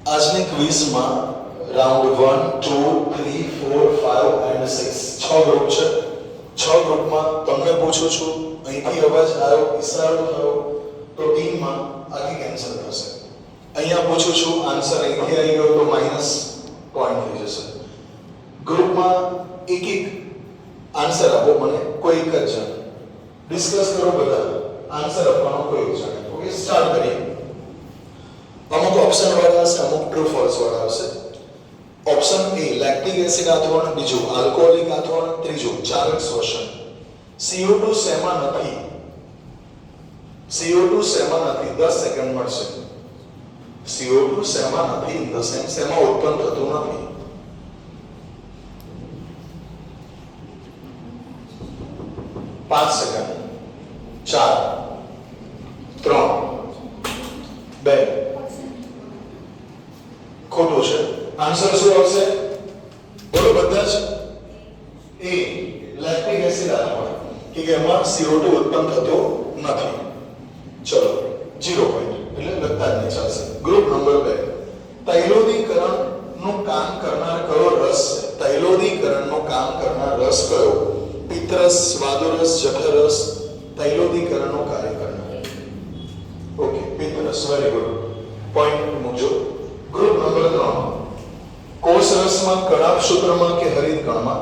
આજની ક્વિઝમાં રાઉન્ડ 1 2 3 4 5 અને 6 6 ગ્રુપ છે. 6 ગ્રુપમાં તમને પૂછું છું, અહીંથી અવાજ આવ્યો, ઈશારો થયો તો ટીમમાં આખી કેન્સલ થશે. અહીંયા પૂછું છું, આન્સર અહીંથી આવી ગયો તો માઈનસ પોઈન્ટ થઈ જશે. ગ્રુપમાં એક એક આન્સર આપો મને, કોઈ એક જ જણ. ડિસ્કસ કરો બધા, આન્સર આપવાનો કોઈ એક જણ. ઓકે, સ્ટાર્ટ કરીએ. અમુક ઓપ્શન વાળા હશે, અમુક ટ્રુ ફોલ્સ વાળા હશે. ઓપ્શન એ લેક્ટિક એસિડ આથોન, બીજું આલ્કોહોલિક આથોન, ત્રીજું ચાલક શ્વસન. CO2 શેમાં નથી? CO2 શેમાં નથી? 10 સેકન્ડ મળશે. CO2 શેમાં નથી? શેમાં ઉત્પન્ન થતું નથી? પાંચ સેકન્ડ. 4 3 2 ખોટું છે. આન્સર શું આવશે? બોલો બધા જ. એ લેક્ટિક એસિડ આથોન કે એમાં CO2 ઉત્પન્ન થતો નથી. ચલો 0 પોઈન્ટ, એટલે લગતા જ નહીં ચાલશે. ગ્રુપ નંબર 2, તૈલોદીકરણ નું કામ કરનાર કયો રસ છે? તૈલોદીકરણ નું કામ કરનાર રસ કયો? પિત્તરસ, સ્વાદુરસ, જઠરસ. તૈલોદીકરણ નું કાર્ય કરનાર. ઓકે, પિત્તરસ. વેરી ગુડ, પોઈન્ટ મૂકજો. ગ્રુપ નંબર 3, કોષ રસમાં, કણાભ સૂત્રમાં કે હરિત કણમાં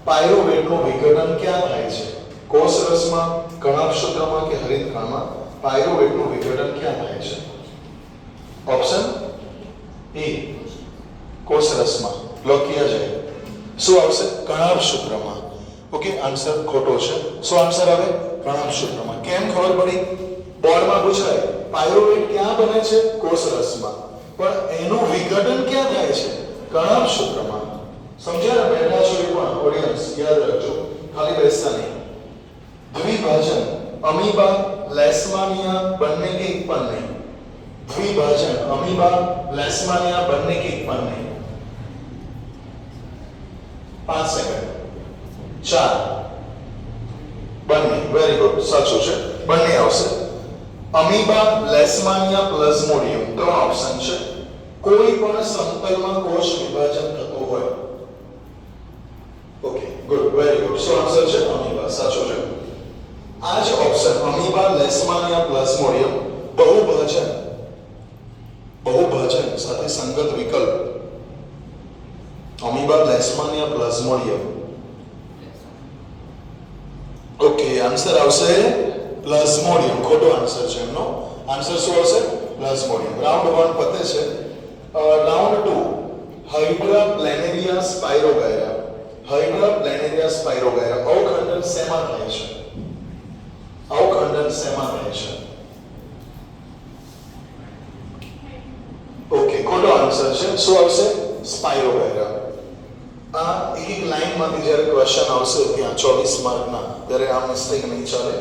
પાયરુવેટનું વિઘટન ક્યાં થાય છે? કોષ રસમાં, કણાભ સૂત્રમાં કે હરિત કણમાં પાયરુવેટનું વિઘટન ક્યાં થાય છે? ઓપ્શન એ કોષ રસમાં. લખીએ છે શું આવશે? કણાભ સૂત્રમાં. ઓકે, આન્સર ખોટો છે. શું આન્સર આવે? કણાભ સૂત્રમાં. કેમ ખબર પડી? બોર્ડમાં પૂછાય પાયરુવેટ ક્યાં બને છે? કોષ રસમાં, પણ એનું વિઘટન ક્યાં થાય છે? કણાભ સૂત્રમાં. સમજ્યા? બેઠા છો એ પણ ઓડિયન્સ યાદ રાખજો, ખાલી બેસતા નહીં. દ્વિભાજન અમીબા, લેશમાનિયા બંને કે એક પણ નહીં. દ્વિભાજન અમીબા, લેશમાનિયા બંને કે એક પણ નહીં. 5 સેકન્ડ. 4 બંને. વેરી ગુડ, સાચું છે, બંને આવશે. અમીબા, લેશમાનિયા, પ્લાઝ્મોડિયમ 3 ઓપ્શન છે. કોઈ પણ સમતલમાં કોષ વિભાજન થતું હોય. Okay, good, very good. So answer છે અમીબા, સાચો છે. આ જ ઓપ્શન અમીબા, લેશમાનિયા, પ્લાઝ્મોડિયમ બહુભાજન સાથે સંગત વિકલ્પ. Amoeba, Leishmania, Plasmodium. Okay, answer આવશે પ્લાઝ્મોડિયમ. ખોટો આન્સર છે એમનો. આન્સર શું આવશે? પ્લાઝ્મોડિયમ. રાઉન્ડ 1 પતે છે. Round 2, hydra planaria spirogyra. Hydra planaria spirogyra અવખંડન શેમાં થાય છે? અવખંડન શેમાં થાય છે? ઓકે, ખોટો આન્સર છે. શું આવશે? સ્પાઇરોગાયરા. આ એક એક લાઈનમાંથી જ્યારે ક્વેશ્ચન આવશે ત્યાં 24 માર્કના, ત્યારે આ મિસ્ટેક નહીં ચાલે.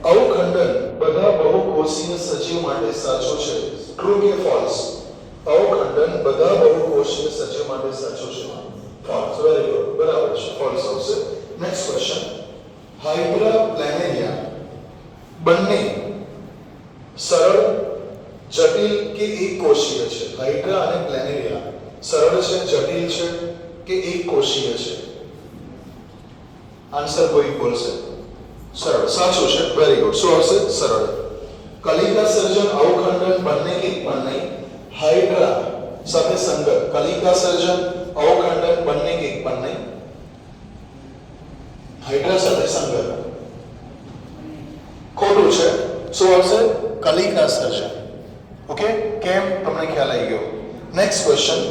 અવખંડન બધા બહુકોષીય સજીવ માટે સાચું છે. ટ્રુ કે ફોલ્સ? અવખંડન બધા બહુકોષીય સજીવ માટે સાચું છે. ફોલ્સ. વેરી ગુડ, બરાબર છે, ફોલ્સ આવશે. નેક્સ્ટ ક્વેશ્ચન, હાઇડ્રા પ્લેનેરિયા બંને સરળ, જટિલ કે એક કોષીય છે? હાઇડ્રા અને પ્લેનેરિયા સરળ છે, જટિલ છે કે એક કોષીય છે? આન્સર કોઈ બોલશે? સરળ. સાચું છે, વેરી ગુડ. શું આવશે? સરળ. કલિકા સર્જન અવખંડન બંને કે એક પણ નહીં. હાઇડ્રા સાથે સંગત કલિકા સર્જન અવખંડન બંને કે એક પણ નહીં. હાઇડ્રા સાથે સંગત. ખોટું છે. શું આવશે? કલિકા સર્જન. ઓકે, કેમ? તમને ખ્યાલ આવી ગયો. નેક્સ્ટ ક્વેશ્ચન,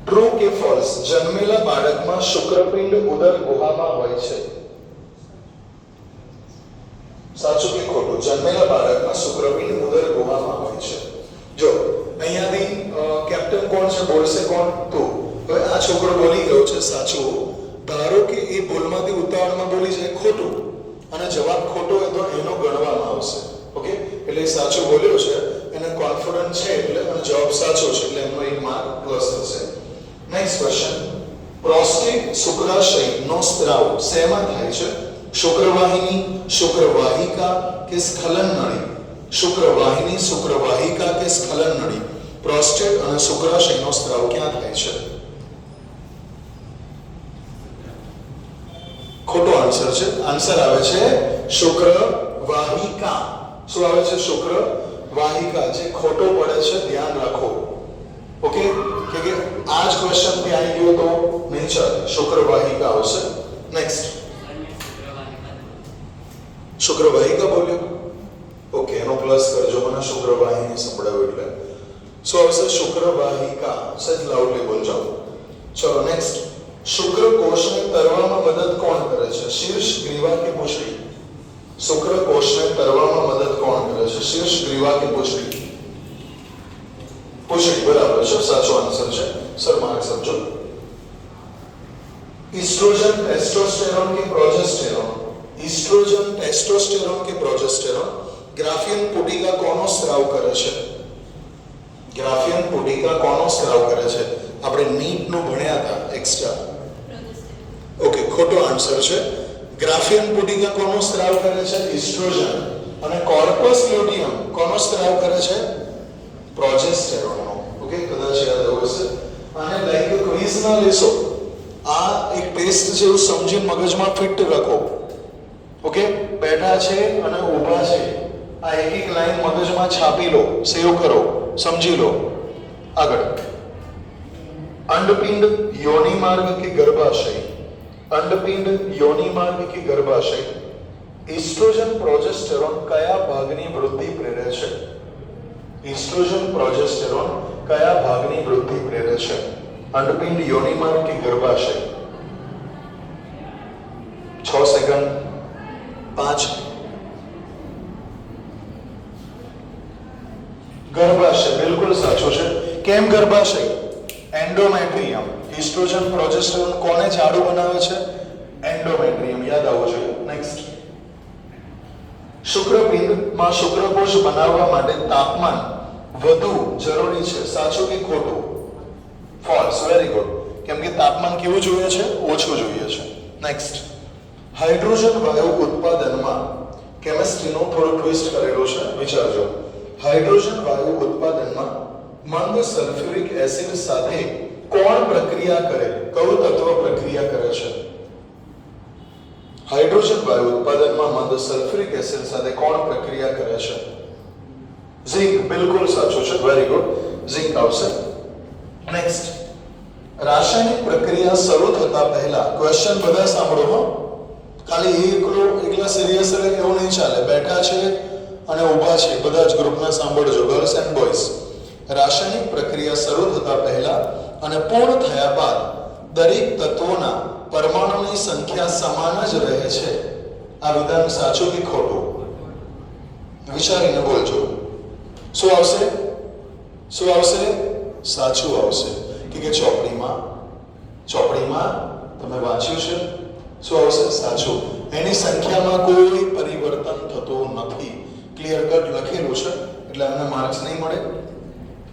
ટ્રુ કે ફોલ્સ? જન્મેલા બાળકમાં શુક્રપિંડ ઉદર ગુહામાં હોય છે. સાચું કે ખોટું? જન્મેલા બાળકમાં શુક્રપિંડ ઉદર ગુહામાં હોય છે. જો અહીંયાથી કેપ્ટન કોણ છે? બોલશે કોણ? તું. હવે આ છોકરો બોલી ગયો છે સાચું. ધારો કે એ ભૂલમાંથી ઉતાવળમાં બોલી જાય ખોટું, અને જવાબ ખોટો હોય તો એનો ગણવામાં આવશે. ઓકે, એટલે સાચું બોલ્યો છે, એને કોન્ફિડન્સ છે એટલે, અને જવાબ સાચો છે એટલે એમનો 1 માર્ક પ્લસ થશે. નેક્સ્ટ ક્વેશ્ચન, પ્રોસ્ટેટ શુક્રાશયનો સ્ત્રાવ શેમાં થાય છે? શુક્રવાહિની, શુક્રવાહિકા કે સ્ખલન નળી? શુક્રવાહિની, શુક્રવાહિકા કે સ્ખલન નળી? પ્રોસ્ટેટ અને શુક્રાશયનો સ્ત્રાવ ક્યાં થાય છે? ખોટો આન્સર છે. આન્સર આવે છે શુક્રવાહિકા. શું આવે છે? શુક્રવાહિકા. જે ખોટો પડે છે ધ્યાન રાખો. ઓકે, કે આ જ ક્વેશ્ચન થી આવી ગયો તો નહીં ચાલે. શુક્રવાહિકા આવશે. નેક્સ્ટ, શુક્રવાહિકા બોલ્યો. ઓકે, એનો પ્લસ કરજો. મને શુક્રવાહિની સંભળાવ્યું એટલે શું આવશે? શુક્રવાહિકા. સજ લાઉડલી બોલજો. ચલો નેક્સ્ટ, શુક્રકોષને તરવામાં મદદ કોણ કરે છે? શીર્ષ, ગ્રીવા કે પૂંછડી? શુક્રકોષને તરવામાં મદદ કોણ કરે છે? શીર્ષ, ગ્રીવા કે પૂંછડી? પૂંછડી. બરાબર છે, સાચો આન્સર છે. સર માર્ક સમજો. ઇસ્ટ્રોજન, ટેસ્ટોસ્ટેરોન કે પ્રોજેસ્ટેરોન? ઇસ્ટ્રોજન, ટેસ્ટોસ્ટેરોન કે પ્રોજેસ્ટેરોન? ગ્રાફિયન પુટિકા કોનો સ્ત્રાવ કરે છે? ગ્રાફિયન પુટિકા કોનો સ્ત્રાવ કરે છે? આપણે નીટ નું ભણ્યા હતા એક્સ્ટ્રા. ઓકે, ખોટો આન્સર છે. ગ્રાફિયન પુટિકા કોનો સ્ત્રાવ કરે છે? ઇસ્ટ્રોજન. અને કોર્પસ લ્યુટિયમ કોનો સ્ત્રાવ કરે છે? પ્રોજેસ્ટેરોનનો. ઓકે, કદાચ યાદ હશે. અને લાઈક ક્વિઝ ના લેશો, આ એક ટેસ્ટ છે એવું સમજી મગજમાં ફિટ રાખો. ઓકે, બેઠા છે અને ઊભા છે, આ એક એક લાઈન મગજમાં છાપી લો, સેવ કરો, સમજી લો. આગળ, અંડપિંડ, યોનિ માર્ગ કે ગર્ભાશય? અંડપિંડ, યોનિ માર્ગ કે ગર્ભાશય? ઇસ્ટ્રોજન, પ્રોજેસ્ટેરોન કયા ભાગની વૃદ્ધિ પ્રેરે છે? ઇસ્ટ્રોજન, પ્રોજેસ્ટેરોન કયા ભાગની વૃદ્ધિ પ્રેરે છે? અંડપિંડ, યોનિ માર્ગ કે ગર્ભાશય? 6 સેકન્ડ. 5. ગર્ભાશય બિલકુલ સાચું છે. કેમ ગર્ભાશય? એન્ડોમેટ્રિયમ. ઇસ્ટ્રોજન, પ્રોજેસ્ટેરોન કોને જાડું બનાવે છે? એન્ડોમેટ્રિયમ. યાદ આવવું જોઈએ. નેક્સ્ટ, શુક્રપિંડમાં શુક્રકોષ બનાવવા માટે તાપમાન વધુ જરૂરી છે. સાચું કે ખોટું? ફોલ્સ. Very good. કેમ કે તાપમાન કેવું જોઈએ છે? ઓછું જોઈએ છે. નેક્સ્ટ, હાઇડ્રોજન વાયુ ઉત્પાદનમાં, કેમિસ્ટ્રીનો થોડો ટ્વિસ્ટ કરેલો છે, વિચારજો. હાઇડ્રોજન વાયુ ઉત્પાદનમાં મંદ સલ્ફ્યુરિક એસિડ સાથે કોણ પ્રક્રિયા કરે? કયું તત્વ પ્રક્રિયા કરે છે? હાઇડ્રોજન વાયુ ઉત્પાદનમાં મંદ સલ્ફ્યુરિક એસિડ સાથે કોણ પ્રક્રિયા કરે છે? ઝિંક. બિલકુલ સાચું છે. Very good. ઝિંક આવશે. નેક્સ્ટ, રાસાયણિક પ્રક્રિયા શરૂ થતા પહેલા, ક્વેશ્ચન બધા સાંભળો હો, ખાલી એકલા સિરિયસ એવું નહીં ચાલે. બેઠા છે અને ઊભા છે બધા જ ગ્રુપના સાંભળજો, ગર્લ્સ એન્ડ બોયઝ. રાસાયણિક પ્રક્રિયા શરૂ થતા પહેલા અને પૂર્ણ થયા બાદ દરેક તત્વોના પરમાણુની સંખ્યા સમાન જ રહે છે. આ વિધાન સાચું કે ખોટું? વિચારીને બોલજો. શું આવશે? શું આવશે? સાચું આવશે. કે ચોપડીમાં તમે વાંચ્યું છે. શું આવશે? સાચું. એની સંખ્યામાં કોઈ પરિવર્તન થતું નથી. ક્લિયર કટ લખેલું છે એટલે અમને માર્ક્સ નહીં મળે.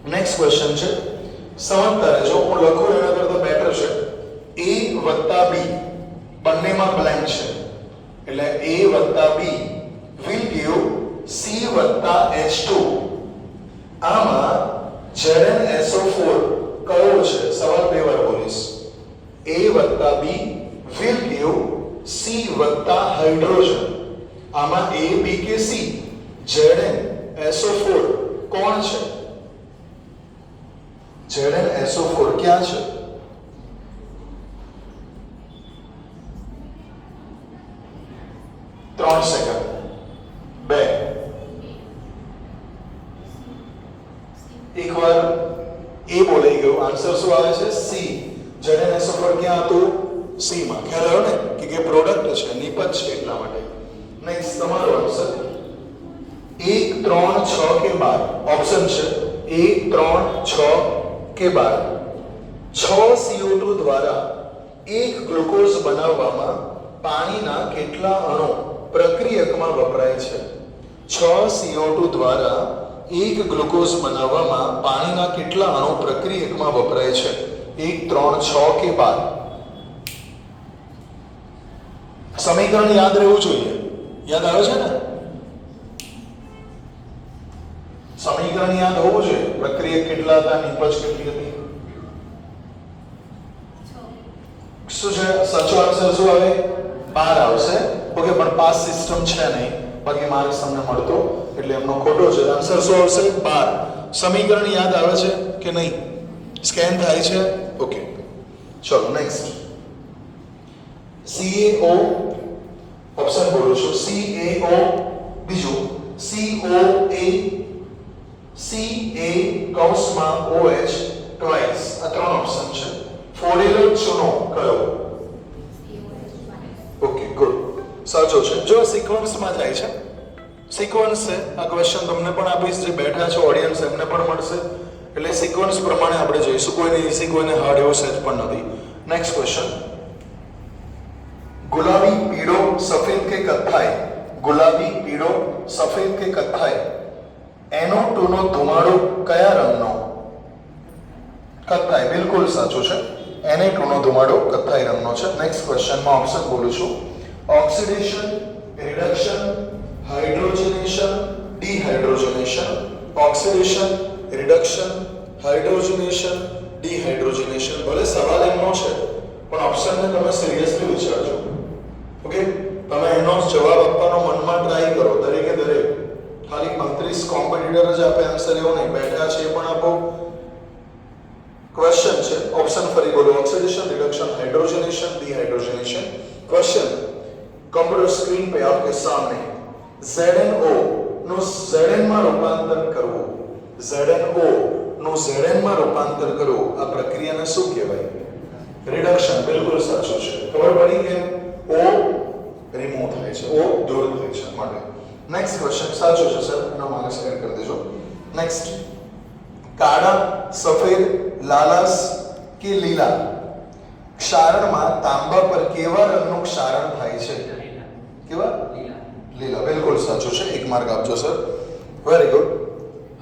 નેક્સ્ટ ક્વેશ્ચન છે, સમજતા રહેજો. હું લખું એના કરતા બેટર છે. A + B બંનેમાં બ્લેન્ક છે એટલે A + B will give C + H2. આમાં ZnSO4 કયો છે? સવાલ બે વાર બોલીશ. A + B will give C + hydrogen. આમાં A, B કે C? ZnSO4 કોણ છે? ZnSO4 ક્યાં છે? સેકન્ડ. 2. એકવાર એ બોલાઈ ગયું. આન્સર શું આવે છે? C. ZnSO4 ક્યાં હતું? C માં. ખ્યાલ આવ્યો ને કે પ્રોડક્ટ છે, નિપજ છે એટલા માટે. નેક્સ્ટ, તમારો આન્સર 1, 3, 6 કે 12. ઓપ્શન છે 1, 3, 6 કે 12. 6 CO2 દ્વારા એક ગ્લુકોઝ બનાવવામાં પાણીના કેટલા અણુ પ્રક્રિયકમાં વપરાય છે? 6 CO2 દ્વારા એક ગ્લુકોઝ બનાવવામાં પાણીના કેટલા અણુ પ્રક્રિયકમાં વપરાય છે? 1, 3, 6 કે 12. સમીકરણ યાદ રહેવું જોઈએ. યાદ આવે છે ને? સમીકરણ યાદ હોવું જોઈએ. પ્રક્રિયક કેટલા હતા, નિપજ કેટલી હતી? શું છે સાચો આન્સર? શું આવે? 12 આવશે. ઓકે, પણ પાસ સિસ્ટમ છે નહીં, બાકી માર્ક્સ તમને મળતો, એટલે એમનો ખોટો છે. આન્સર શું આવશે? 12. સમીકરણ યાદ આવે છે કે નહીં? સ્કેન થાય છે? ઓકે, ચલો નેક્સ્ટ. CaO ઓપ્શન બોલું છું. CaO, બીજું COA, CA કૌંસમાં OH ટ્વાઇસ. આ 3 ઓપ્શન છે. ફોડેલો ચૂનો કયો? ઓકે, ગુડ, સાચો છે. જો સિક્વન્સમાં જાય છે, સિક્વન્સ છે. આ ક્વેશ્ચન તમને પણ આપીશ, જે બેઠા છે ઓડિયન્સ એમને પણ મળશે, એટલે સિક્વન્સ પ્રમાણે આપણે જઈશું. કોઈને ઈઝી કોઈને હાર્ડ એવું સેજ પણ નથી. Next question. गुलाबी, पीड़ो, सफेद के कत्थाई. गुलाबी, पीड़ो, सफेद के कत्थाई. NO2 નો ધુમાડો કયા રંગનો? કથ્થાઈ. બિલકુલ સાચું છે. Na2 નો ધુમાડો કથ્થાઈ રંગનો છે. નેક્સ્ટ ક્વેશ્ચનમાં ઓપ્શન બોલું છું. Oxidation, reduction, hydrogenation, dehydrogenation. Oxidation, reduction, hydrogenation, dehydrogenation. ભલે સવાલ એમનો છે, પણ ઓપ્શનને તમે સિરિયસલી વિચારજો. ઓકે, તમે એનો જવાબ આપવાનો મનમાં ટ્રાય કરો. દરેકે દરેક ખાલી 35 કોમ્પિટિટર જ આપે આન્સર એવો નહીં, બેઠા છે એ પણ આપો. ક્વેશ્ચન છે, ઓપ્શન ફરી બોલો. Oxidation, reduction, hydrogenation, dehydrogenation. Question computer screen पे आपके सामने ZnO નું Zn માં રૂપાંતર કરવું. ZnO નું Zn માં રૂપાંતર કરવું, આ પ્રક્રિયાને શું કહેવાય? રિડક્શન. બિલકુલ સાચું છે. ખબર પડી કે O રિમૂવ થાય છે, O દૂર થાય છે માટે. નેક્સ્ટ ક્વેશ્ચન સાચો છે સર, એનો માર્ક્સ એડ કરી દેજો. નેક્સ્ટ. કાળા, સફેદ, લાલાશ કે લીલા ક્ષારણમાં તાંબા પર કેવા રંગનું ક્ષારણ થાય છે? કેવા? લીલા. બિલકુલ સાચું છે. 1 માર્ક આપજો સર. Very good.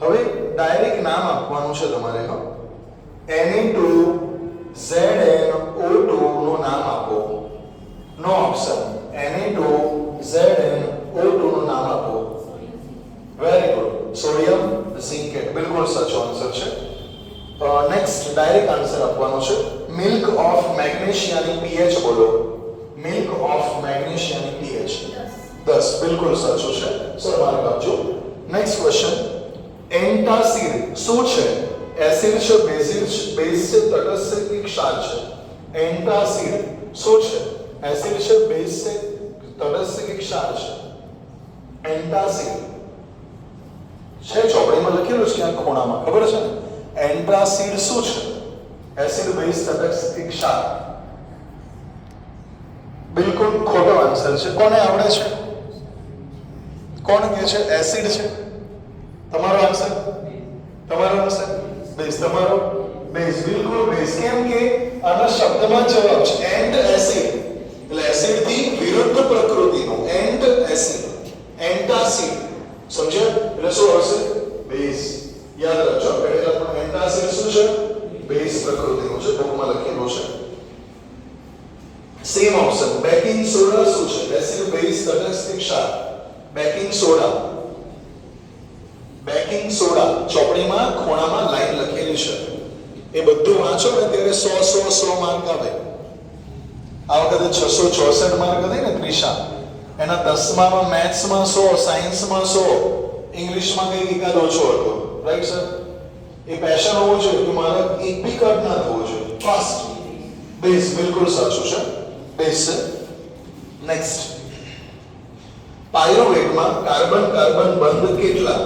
હવે ડાયરેક્ટ નામ આપવાનું છે તમારે. Na2ZnO2 નું નામ આપો. નો ઓપ્શન. Na2ZnO2 નું નામ આપો. Very good. Sodium zincate. બિલકુલ સાચો આન્સર છે. નેક્સ્ટ ડાયરેક્ટ આન્સર આપવાનો છે. મિલ્ક ઓફ મેગ્નેશિયાની pH બોલો. મિલ્ક ઓફ મેગ્નેશિયાની pH 10. બિલકુલ સાચું છે સર, માર્ક આપજો. Next question. એન્ટાસિડ શું છે? એસિડ છે, બેઝ છે, તટસ્થ છે કે ક્ષાર છે? એન્ટાસિડ શું છે? એસિડ છે, બેઝ છે, તટસ્થ છે કે ક્ષાર છે? એન્ટાસિડ છે, ચોપડીમાં લખેલું છે ક્યાં ખૂણામાં, ખબર છે ને? એન્ટાસિડ શું છે? એસિડ, બેઝ, તટસ્થ કે ક્ષાર? બિલકુલ ખોટો આન્સર છે. કોને આવડે છે? કોણ કહે છે એસિડ છે? તમારો આન્સર? તમારો આન્સર બેઝ. તમારો બેઝ. બિલકુલ બેઝ. કેમ કે આના શબ્દમાં જવાબ છે એન્ડ એસિડ, એટલે એસિડ થી વિરુદ્ધ પ્રકૃતિનો એન્ડ એસિડ, એન્ટાસિડ. સમજ્યા? એટલે શું આવશે? બેઝ. યાદ રાખજો. પહેલા પણ એન્ટાસિડ શું છે? બેઝ પ્રકૃતિનો છે, બુકમાં લખેલું છે. Same option. બેકિંગ સોડા શું છે? એસિડ, બેઝ, તટસ્થ કે ક્ષાર? Baking soda. બેકિંગ સોડા ચોપડીમાં ખૂણામાં લાઈન લખેલી છે, એ બધું વાંચો ને ત્યારે 100 માર્ક આવે. આ વખતે 664 માર્ક હતી ને ત્રિષા, એના 10માં મેથ્સમાં 100, સાયન્સમાં 100, ઇંગ્લિશમાં કંઈક એકાદ ઓછો હતો. Right sir? એ પેશન હોવો જોઈએ કે મારે એક બી કટ ના થવો જોઈએ. ફાસ્ટ. બેઝ. બિલકુલ સાચું છે. બેઝ છે. નેક્સ્ટ. પાયરુવેટમાં કાર્બન કાર્બન બંધ કેટલા?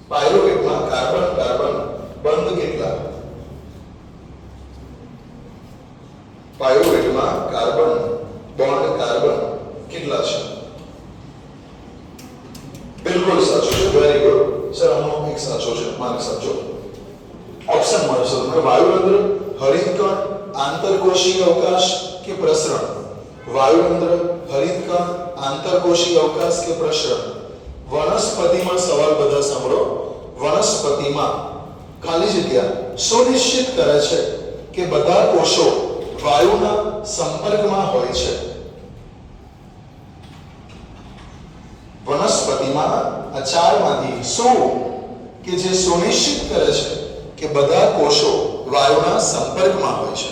પાયરુવેટમાં કાર્બન કાર્બન બંધ કેટલા? પાયરુવેટમાં કાર્બન બોન્ડ કાર્બન કેટલા છે? બિલકુલ સાચું છે. વેરી ગુડ સર, આનો એક સાચો છે, માર્ક સાચો. ઓપ્શન મળશે તમને. વાયુરંધ્ર, હરિતકણ, આંતરકોશીય અવકાશ કે પ્રસરણ? વાયુરંધ્ર, હરિતકણ, આંતરકોશીય અવકાશ કે પ્રસરણ? વનસ્પતિમાં સવાલ બધા સાંભળો. વનસ્પતિમાં ખાલી જગ્યા સુનિશ્ચિત કરે છે કે બધા કોષો વાયુના સંપર્કમાં હોય છે. વનસ્પતિમાં આ ચારમાંથી શું કે જે સુનિશ્ચિત કરે છે કે બધા કોષો વાયુના સંપર્કમાં હોય છે?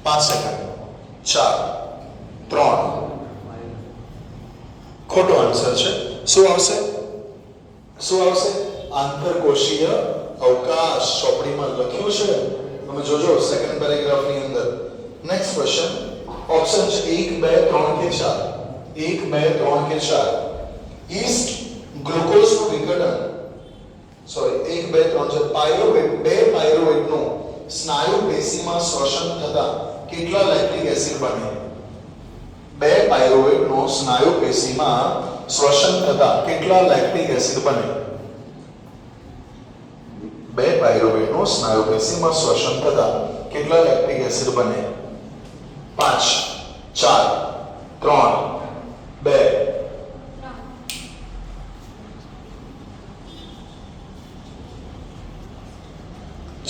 5 સેકન્ડ. 4, 3. ખોટો આન્સર છે. શું આવશે? આંતરકોષીય અવકાશ. ચોપડીમાં લખ્યું છે, તમે જોજો સેકન્ડ પેરેગ્રાફની અંદર. Next question. ઓપ્શન છે 1, 2, 3 કે 4. 1, 2, 3 કે 4. ઈસ્ટ ગ્લુકોઝનું વિઘટન, સોરી 1, 2, 3 છે. પાયરુવેટ, 2 પાયરુવેટનું સ્નાયુ પેશીમાં શ્વસન થતા કેટલા લેક્ટિક એસિડ બને? 2 પાયરુવેટનું સ્નાયુ પેશીમાં શ્વસન થતા કેટલા લેક્ટિક એસિડ બને? 2 પાયરુવેટનું સ્નાયુ પેશીમાં શ્વસન થતા કેટલા લેક્ટિક એસિડ બને? 5, 4, 3, 2.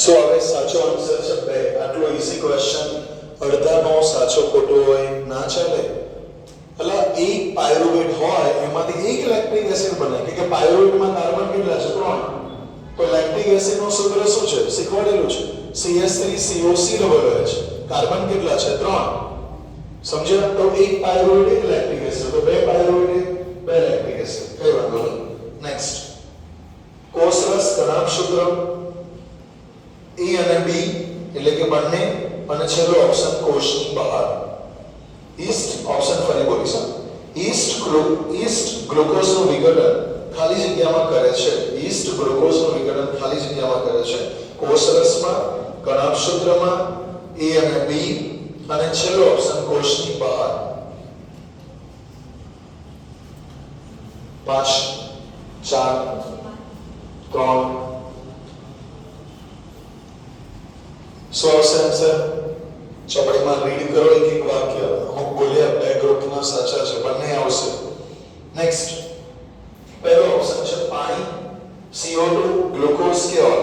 સો હવે સાચો આન્સર છે 2. આટલો ઈઝી ક્વેશ્ચન, અડધાનો સાચો ખોટો હોય ના ચાલે. એટલે એક પાયરુવેટ હોય એમાંથી એક લેક્ટિક એસિડ બને કે પાયરુવેટમાં કાર્બન કેટલા છે? 3. તો લેક્ટિક એસિડનું સૂત્ર શું છે? શીખવાડેલું છે CH3COCOH. કાર્બન કેટલા છે? 3. સમજ્યા? તો એક પાયરુવેટ એક લેક્ટિક એસિડ, તો 2 પાયરુવેટ 2 લેક્ટિક એસિડ. કઈ વાંધો નહીં. નેક્સ્ટ. કોષરસ કણાભસૂત્ર A અને B એટલે કે બંને, અને છેલ્લો ઓપ્શન કોષની બહાર. ઈસ્ટ ઓપ્શન ફરી બોલીશ. ઈસ્ટ ગ્લુકોઝનું વિઘટન ખાલી જગ્યામાં કરે છે. ઈસ્ટ ગ્લુકોઝનું વિઘટન ખાલી જગ્યામાં કરે છે કોષરસમાં, કણાભસૂત્રમાં, A અને B, અને છેલ્લો ઓપ્શન કોષની બહાર. 5, 4, 3. શું આવશે આન્સર? ચોપડીમાં રીડ કરો એક એક વાક્ય. અમુક બોલ્યા 2 ગ્રુપના સાચા છે, બંને આવશે. નેક્સ્ટ. પહેલો ઓપ્શન છે પાણી, CO2, ગ્લુકોઝ કે ઓલ.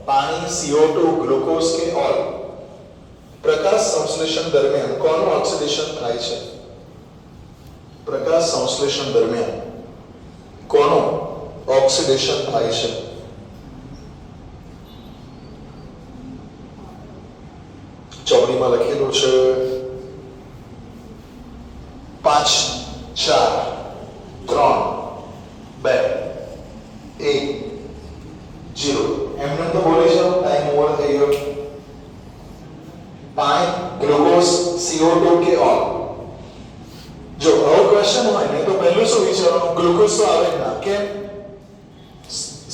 પાણી, CO2, ગ્લુકોઝ કે ઓલ. પ્રકાશ સંશ્લેષણ દરમિયાન કોનું ઓક્સિડેશન થાય છે? પ્રકાશ સંશ્લેષણ દરમિયાન કોનું ઓક્સિડેશન થાય છે? ચોપડીમાં લખેલું છે 5, 4, 3, 2, 1, 0. એમને તો બોલી જાઓ, ટાઈમ ઓવર થઈ ગયો. પાણી, ગ્લુકોઝ, CO2 કે ઓલ. જો આવો ક્વેશ્ચન હોય ને તો પહેલું શું વિચારવાનું? ગ્લુકોઝ તો આવે જ ના. કેમ?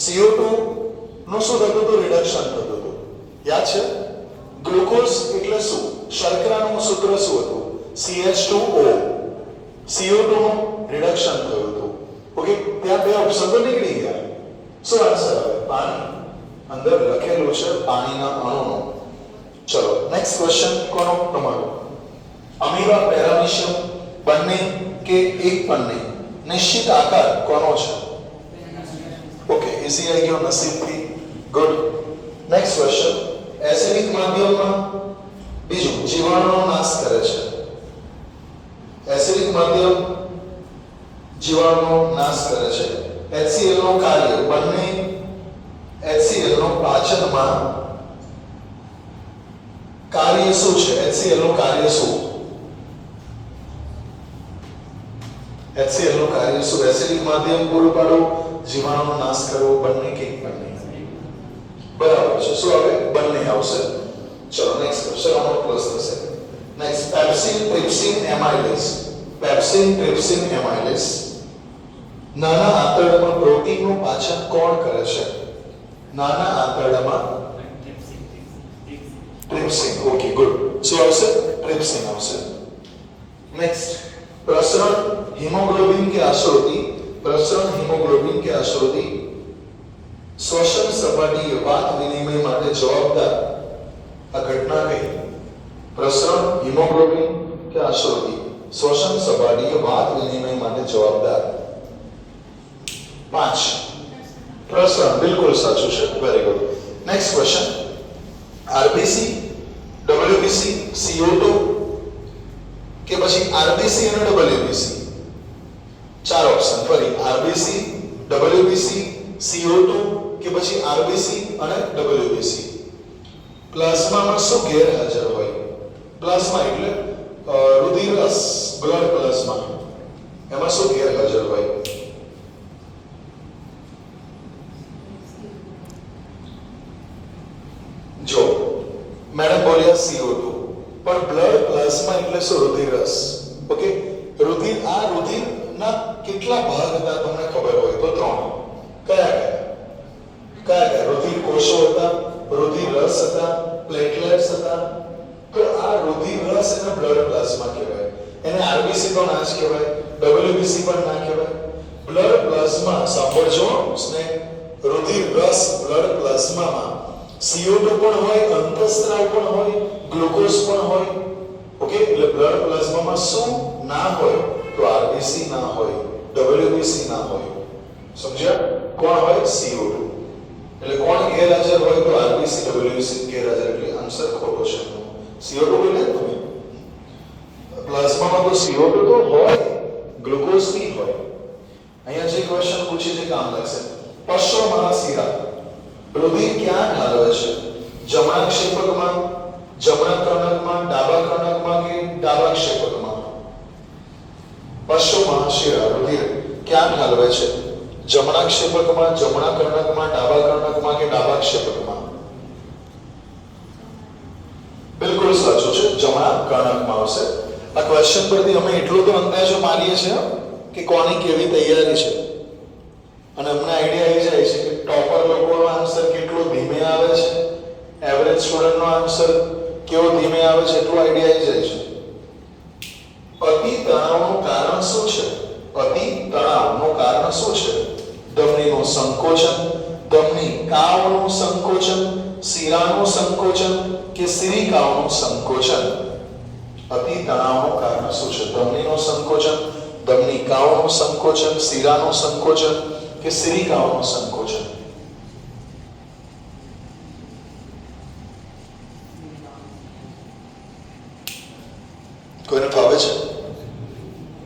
CO2 નું શું થતું હતું? રિડક્શન થતું હતું. યાદ છે? ગ્લુકોઝ એટલે શું? શર્કરાનું સૂત્ર શું હતું? CH2O. CO2 નું રિડક્શન થયું હતું. ઓકે, ત્યાં 2 ઓપ્શન તો નીકળી ગયા. શું આન્સર આવે? પાણી. અંદર લખેલું છે પાણીના અણુનો. ચલો નેક્સ્ટ ક્વેશ્ચન કોનો? તમારો. અમીબા, પેરામીશિયમ બંને કે એક પણ નહીં? નિશ્ચિત આકાર કોનો છે? ઓકે, ઈઝી આવી ગયો નસીબથી. ગુડ. Next question. એસિડિક માધ્યમમાં બીજું જીવાણુનો નાશ કરે છે. એસિડિક માધ્યમ જીવાણુનો નાશ કરે છે. HCl નું કાર્ય, બંને HCl નું પાચનમાં કાર્ય શું છે? HCl નું કાર્ય શું? HCl નું કાર્ય શું? એસિડિક માધ્યમ પૂરું પાડવું, જીવાણુનો નાશ કરવો, બંને કે બંને? બરાબર છે. શું આવે? બંને આવશે. ચલો નેક્સ્ટ ક્વેશ્ચન આનો પ્લસ થશે. Next. Pepsin, trypsin, amylase. Pepsin, trypsin, amylase. નાના આંતરડામાં પ્રોટીનનું પાચન કોણ કરે છે? નાના આંતરડામાં ટ્રિપ્સિન. Okay, good. શું આવશે? ટ્રિપ્સિન આવશે. નેક્સ્ટ. પ્રસરણ હિમોગ્લોબિન કે આશ્રુતિ. પ્રસરણ હિમોગ્લોબિન કે આશ્રુતિ શ્વસન સપાટીએ વાત વિનિમય માટે જવાબદાર આ ઘટના કઈ? પ્રસરણ હિમોગ્લોબિન કે આશ્રુતિ શ્વસન સપાટીએ વાત વિનિમય માટે જવાબદાર. 5. પ્રસરણ. બિલકુલ સાચું છે. Very good. Next question. RBC, WBC, CO2 કે પછી RBC અને WBC? 4 ઓપ્શન ફરી. RBC, WBC, CO2 કે પછી RBC અને WBC? પ્લાઝમામાં શું ગેરહાજર હોય? પ્લાઝમા એટલે રુધિર રસ, બ્લડ પ્લાઝમા, એમાં શું ગેરહાજર હોય? જો મેડમ બોલ્યા CO2, પણ બ્લડ પ્લાઝમા એટલે શું? રુધિર રસ. ઓકે, રુધિર, આ રુધિરના કેટલા ભાગ હતા તમને ખબર હોય તો? 3. કયા રુધિર કોષો હતા, રુધિર રસ હતા, પ્લેટલેટ્સ હતા. તો આ રુધિર રસ એને બ્લડ પ્લાઝમા કહેવાય. એને RBC તો ના જ કહેવાય, WBC પણ ના કહેવાય. બ્લડ પ્લાઝમા, સાંભળજો સ્નેહ, રુધિર રસ બ્લડ પ્લાઝમામાં CO2 પણ હોય, અંતઃસ્ત્રાવ પણ હોય, ગ્લુકોઝ પણ હોય. ઓકે, એટલે બ્લડ પ્લાઝમામાં શું ના હોય તો RBC ના હોય, WBC ના હોય. સમજ્યા? કોણ હોય? CO2. એટલે કોણ ગેરહાજર હોય તો RBC, WBC ગેરહાજર. એટલે આન્સર ખોટો છે. CO2 બોલે તમે પ્લાઝમામાં તો CO2 તો હોય, ગ્લુકોઝ નહીં હોય. અહીંયા જે ક્વેશ્ચન પૂછી છે કામ લાગશે. પશ્ચ મહાશિરા રુધિર ક્યાં ઠાલવે છે? જમણા ક્ષેપકમાં, જમણા કર્ણકમાં, ડાબા કર્ણકમાં કે ડાબા ક્ષેપકમાં? પશ્ચ મહાશિરા રુધિર ક્યાં ઠાલવે છે? જમણા ક્ષેપકમાં, જમણા કર્ણકમાં, ડાબા કર્ણકમાં કે ડાબા ક્ષેપકમાં? બિલકુલ સાચું છે, જમણા કર્ણકમાં આવશે. આ ક્વેશ્ચન પરથી અમે એટલો તો અંદાજો મારીએ છીએ કે કોની કેવી તૈયારી છે, અને અમને આઈડિયા આવી જાય છે કે ટોપર લોકોનો આન્સર કેટલો ધીમે આવે છે, એવરેજ સ્ટુડન્ટનો આન્સર કેવો ધીમે આવે છે, એટલો આઈડિયા આવી જાય છે. અતિ તણાવનું કારણ શું છે? અતિ તણાવનું કારણ શું છે? ધમનીનું સંકોચન, ધમનીકાઓનું સંકોચન, શિરાનું સંકોચન કે સિરિકાઓનું સંકોચન? અતિ તણાવનું કારણ શું છે? ધમનીનું સંકોચન, ધમનીકાઓનું સંકોચન, શિરાનું સંકોચન કે સિરિકાઓનું સંકોચન? કોઈને ફાવે છે?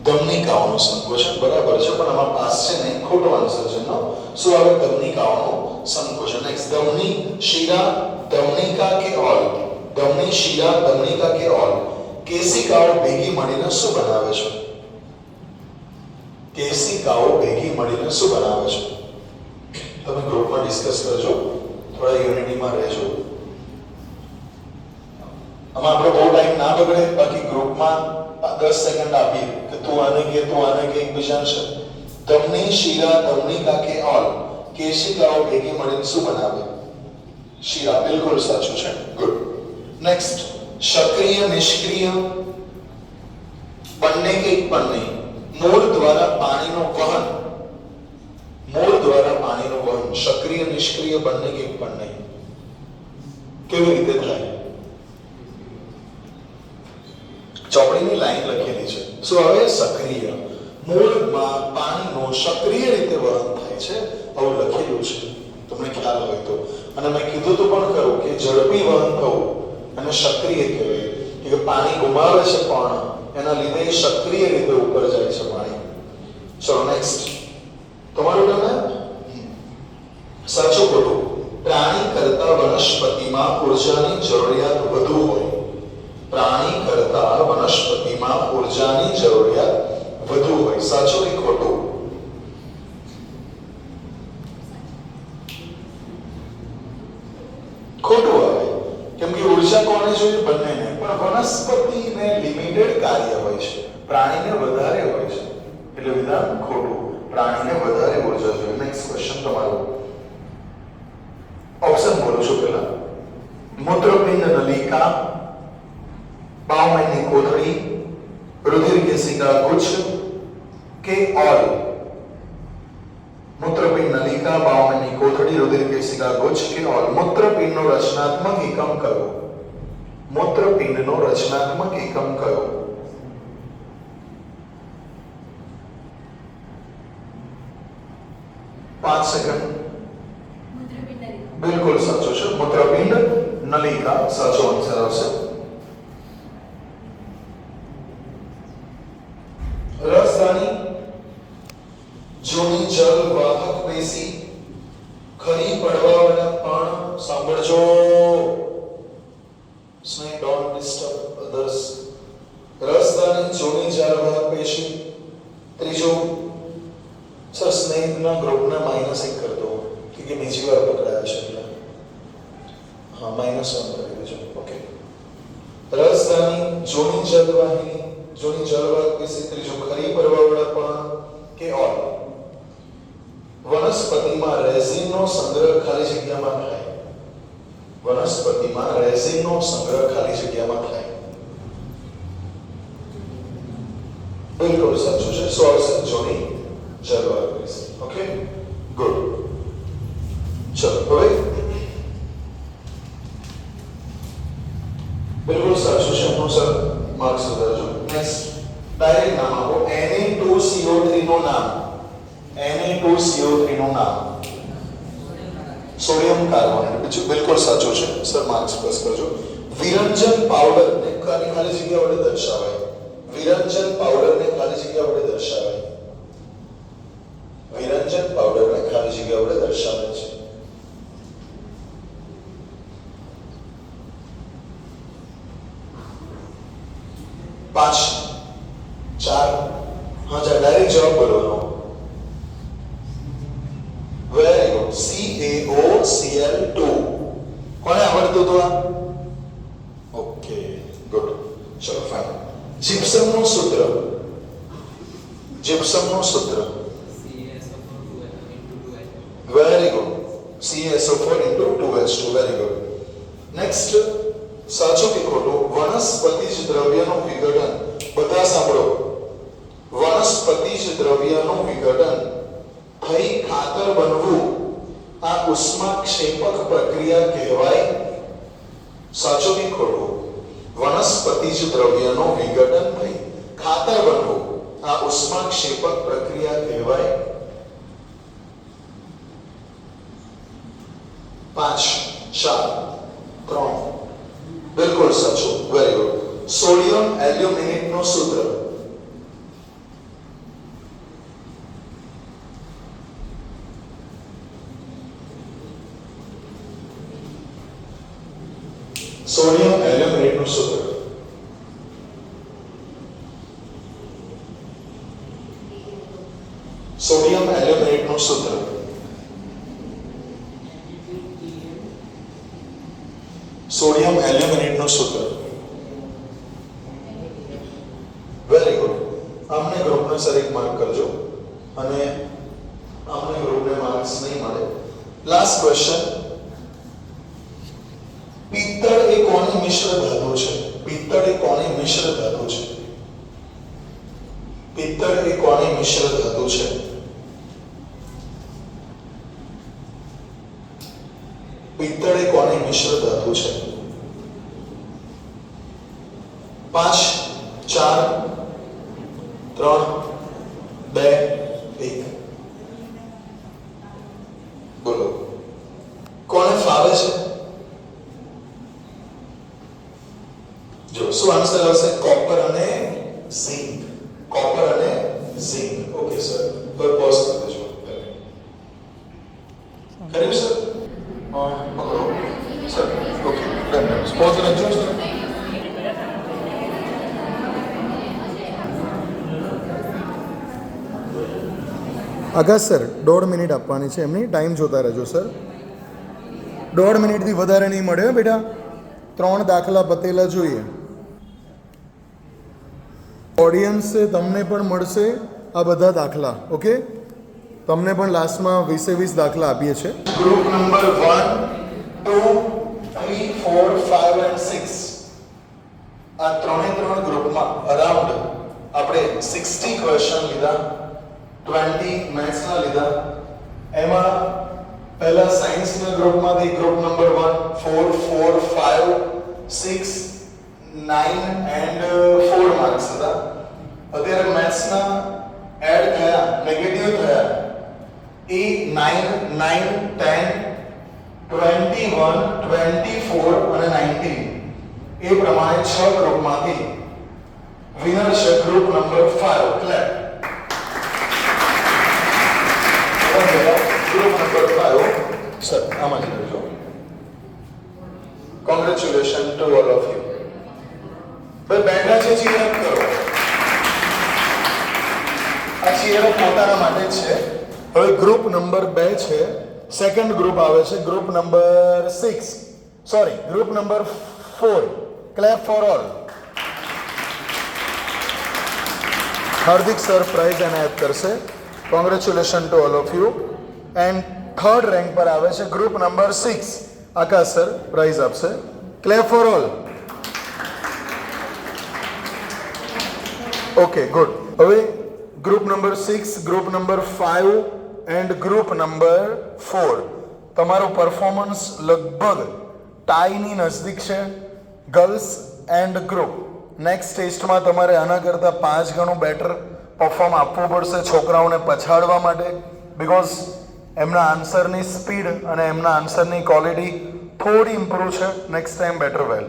ધમનીકાઓનું સંકોચન બરાબર છે, પણ આમાં પાસ છે નહીં, ખોટો આન્સર છે. નો શું આવે? ધમનીકાઓનું સંકોચન. નેક્સ્ટ, ધમની, શિરા, ધમનીકા કે ઓલ? ધમની, શિરા, ધમનીકા કે ઓલ? કેશિકાઓ ભેગી મળીને શું બનાવે છે? કેશિકાઓ ભેગી મળીને શું બનાવે છે? તમે ગ્રુપમાં ડિસ્કસ કરજો, થોડા યુનિટીમાં રહેજો. આમાં આપણો બહુ ટાઈમ ના બગડે, બાકી ગ્રુપમાં 10 સેકન્ડ આપીએ કે તું આને કે એકબીજાને છે. ધમની, શિરા, ધમનીકા કે ઓલ? કેશિકાઓ ભેગી મળીને શું બનાવે? શિરા. બિલકુલ સાચું છે. ગુડ. નેક્સ્ટ, સક્રિય, નિષ્ક્રિય બંને કે એક પણ નહીં? મૂળ દ્વારા પાણીનું વહન, મૂળ દ્વારા પાણીનું વહન સક્રિય, નિષ્ક્રિય બંને કે એક પણ નહીં? કેવી રીતે થાય? ચોપડીની લાઈન લખેલી છે. શું આવે? સક્રિય. મૂળમાં પાણીનું સક્રિય રીતે વહન થાય છે, આવું લખેલું છે, તમને ખ્યાલ હોય તો. અને મેં કીધું તો પણ ખરું કે ઝડપી વહન થવું અને સક્રિય કહેવાય કે પાણી ગુમાવે છે પણ એના લીધે સક્રિય રીતે ઉપર જાય છે પાણી. ચલો નેક્સ્ટ, તમારું નામ સાચું ખોટું? પ્રાણી કરતા વનસ્પતિમાં ઉર્જાની જરૂરિયાત વધુ હોય. પ્રાણી કરતા વનસ્પતિમાં ઉર્જાની જરૂરિયાત વધુ હોય. સાચું કે ખોટું? ખોટું આવે, કેમ કે ઉર્જા કોને જોઈએ? બંનેને. પણ વનસ્પતિને લિમિટેડ કાર્ય હોય છે, પ્રાણીને વધારે હોય છે, એટલે વિધાન ખોટું. પ્રાણીને વધારે ઉર્જા જોઈએ. નેક્સ્ટ ક્વેશ્ચન તમારો. ઓપ્શન બોલું છું પહેલા. મૂત્રપિંડ નલિકા, બાવમણની કોથળી, રુધિર કેશિકા ગુચ્છ કે ઓલ? મૂત્રપિંડ નલિકા, બાવમણની કોથળી, રુધિર કેશિકા ગુચ્છ કે ઓલ? મૂત્રપિંડનો રચનાત્મક એકમ કયો? મૂત્રપિંડનો રચનાત્મક એકમ કયો? પાંચ સેકન્ડ. બિલકુલ સાચું છે, મૂત્રપિંડ નલિકા સાચો આન્સર આવશે. રસદાની, જૂની જલ વાહક પેશી, -1 કરી દેજો. ઓકે. રાજધાની જોની જલવાહિની, જોની જળવાહક વિશે ત્રીજું ખરી પરવાળાપણ કે ઓલ. વનસ્પતિમાં રેઝિનનો સંગ્રહ ખાલી જગ્યામાં થાય. વનસ્પતિમાં રેઝિનનો સંગ્રહ ખાલી જગ્યામાં થાય. બિલકુલ સાચું છે. સોર્સ જોની જળવાહક વિશે. Okay, good. ચલો હવે બિલકુલ સાચું છે. નો સર માર્ક્સ વધારજો. નેક્સ્ટ ડાયરેક્ટ નામ આપો. Na2CO3 નું નામ. Na2CO3 નું નામ સોડિયમ કાર્બોનેટ. બિલકુલ સાચું છે સર, માર્ક્સ પ્લસ કરજો. વિરંજન પાવડર ને ખાલી જગ્યા વડે દર્શાવાય. વિરંજન પાવડર ને ખાલી જગ્યા વડે દર્શાવાય. વિરંજન પાવડર ને ખાલી જગ્યા વડે દર્શાવે છે. પાંચ, ચાર, હા જા ડાયરેક્ટ જવાબ બોલવાનો. Very good. CaOCl2. કોને આવડતું હતું આ? Okay, good. ચલો ફાઇન. જીપ્સમ નું સૂત્ર. જીપ્સમ નું સૂત્ર. Very good. CaSO4 into 2H2. Very good. Next સાચું કે ખોટું? વનસ્પતિજ દ્રવ્યનું વિઘટન. બધા સાંભળો. વનસ્પતિજ દ્રવ્યનું વિઘટન થઈ ખાતર બનવું આ ઉષ્માક્ષેપક પ્રક્રિયા કહેવાય. સાચું કે ખોટું? વનસ્પતિજ દ્રવ્યનું વિઘટન થઈ ખાતર બનવું આ ઉષ્માક્ષેપક પ્રક્રિયા કહેવાય. 5, 4, 3. બિલકુલ સાચું. Very good. સોડિયમ એલ્યુમિનેટ નું સૂત્ર. સોડિયમ એલ્યુમિનેટ નું સૂત્ર. સોડિયમ એલ્યુમિનેટ નું સૂત્ર. સોડિયમ એલ્યુમિનેટ નું સૂત્ર. Very good. આમને ગ્રુપને સર એક માર્ક કરજો અને આમને ગ્રુપને માર્ક્સ નહીં મળે. Last question. પિત્તળ એ કોની મિશ્ર ધાતુ છે? પિત્તળ એ કોની મિશ્ર ધાતુ છે? પિત્તળ એ કોની મિશ્ર ધાતુ છે? પિત્તળ એ કોની મિશ્ર ધાતુ છે? 5, 4, 3, 2, 1. બોલો, કોને ફાવે છે? જો શું આન્સર આવશે? કોપર અને ઝિંક. કોપર અને ઝિંક. ઓકે સર, પર પોઝ કરી દેજો. કર્યું સર? પકડો સર. Okay done. પોઝ રાખજો સર. આકાશ સર 1.5 મિનિટ આપવાની છે એમની. ટાઈમ જોતા રહેજો સર. 1.5 મિનિટથી વધારે નહીં મળે બેટા. 3 દાખલા પતેલા જોઈએ. ઓડિયન્સે તમને પણ મળશે આ બધા દાખલા. ઓકે, તમને પણ લાસ્ટમાં 20 દાખલા આપીએ છીએ. ગ્રુપ નંબર 1, 2, 3, 4, 5 and 6 આ ત્રણે ગ્રુપમાં અરાઉન્ડ આપણે 60 ક્વેશ્ચન લીધા, 20 મેથ્સના લીધા. એમાં પહેલા સાયન્સના ગ્રુપમાંથી ગ્રુપ નંબર 1 4, 4, 5, 6, 9 and 4 માર્ક્સ હતા. અત્યારે મેથ્સના એડ થયા, નેગેટિવ થયા. એ 9, 9, 10, 21, 24 અને 19 એ પ્રમાણે 6 ગ્રુપમાંથી વિનર છે group number 5. Clap. Group number 5 sir આમાં જ રહેજો. Congratulation to all of you. ભાઈ બેઠા છે, ચીયર અપ કરો. આ ચીયર અપ પોતાના માટે જ છે. હવે ગ્રુપ નંબર 2 છે. સેકન્ડ ગ્રુપ આવે છે group number 6. Sorry, group number 4. Clap for all. Hardik sir prize એનાયત કરશે. Congratulation to all of you. And third rank પર આવે છે group number 6. Akash sir prize આપશે. Clap for all. Okay, good. હવે group number 6, group number 5 and group number 4. તમારું performance લગભગ ટાઈની નજદીક છે. ગર્લ્સ એન્ડ ગ્રુપ નેક્સ્ટ ટેસ્ટમાં તમારે આના કરતાં 5 ગણું બેટર પરફોર્મ આપવું પડશે છોકરાઓને પછાડવા માટે, બિકોઝ એમના આન્સરની સ્પીડ અને એમના આન્સરની ક્વોલિટી થોડી ઇમ્પ્રૂવ છે. નેક્સ્ટ ટાઈમ બેટર વેલ.